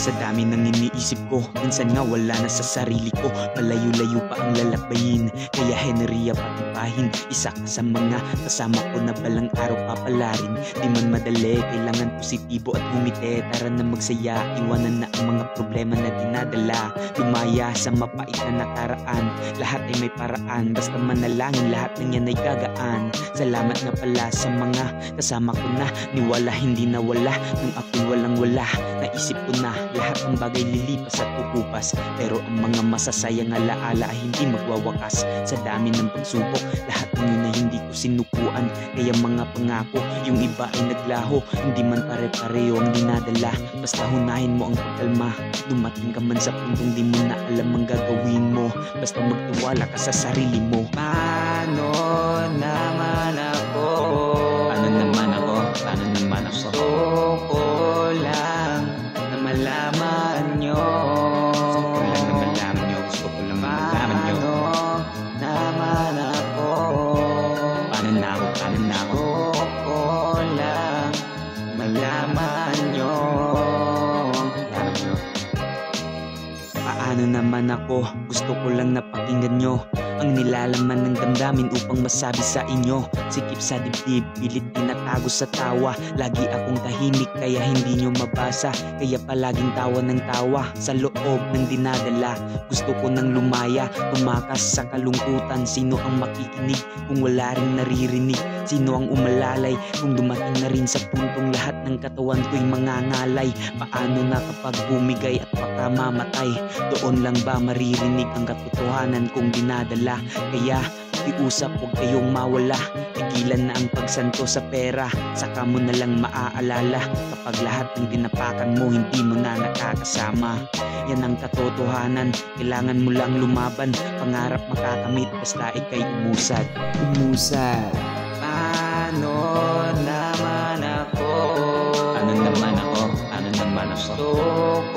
Sa dami ng iniisip ko, minsan nga wala na sa sarili ko. Malayo-layo pa ang lalakbayin, kaya Henrya patipahin. Isa ka sa mga kasama ko na balang araw papalarin. Di man madali, kailangan positibo at humite. Tara na magsaya, iwanan na ang mga problema na dinadala. Lumaya sa mapait na nakaraan, lahat ay may paraan. Basta manalangin, lahat ng yan ay gagaan. Salamat nga pala sa mga kasama ko na niwala, hindi nawala nung ako'y walang-wala. Naisip ko na lahat ng bagay lilipas at pupupas, pero ang mga masasayang alaala ay hindi magwawakas. Sa dami ng pagsubok, lahat ng yun ay hindi ko sinukuan. Kaya mga pangako, yung iba ay naglaho. Hindi man pare-pareho ang dinadala, basta hunahin mo ang pagkalma. Dumating ka man sa puntong di mo na alam ang gagawin mo, basta magtiwala ka sa sarili mo. Paano naman ako? Paano naman ako? Paano naman ako? Gusto ko lang na malaman nyo. Gusto ko lang na malaman nyo. Gusto ko lang na malaman nyo. Paano naman ako? Paano na ako? Paano na ako? Gusto ko lang malaman nyo. Paano naman ako? Gusto ko lang na pakinggan nyo ang nilalaman ng damdamin upang masabi sa inyo. Sikip sa dibdib, pilit tinatago sa tawa. Lagi akong tahimik kaya hindi nyo mabasa, kaya palaging tawa ng tawa sa loob ng dinadala. Gusto ko nang lumaya, tumakas sa kalungkutan. Sino ang makikinig kung wala rin naririnig? Sino ang umalalay kung dumating na rin sa puntong lahat ng katawan ko'y mangangalay? Paano na kapag bumigay at baka mamatay? Doon lang ba maririnig ang katotohanan kong dinadala? Kaya pakiusap, huwag kayong mawala. Tigilan na ang pagsanto sa pera, saka mo na lang maaalala kapag lahat ng tinapakan mo hindi mo na nakakasama. Yan ang katotohanan, kailangan mo lang lumaban. Pangarap makakamit basta ika'y umusad. Umusad. Paano naman ako? Paano naman ako? Paano naman ako? Gusto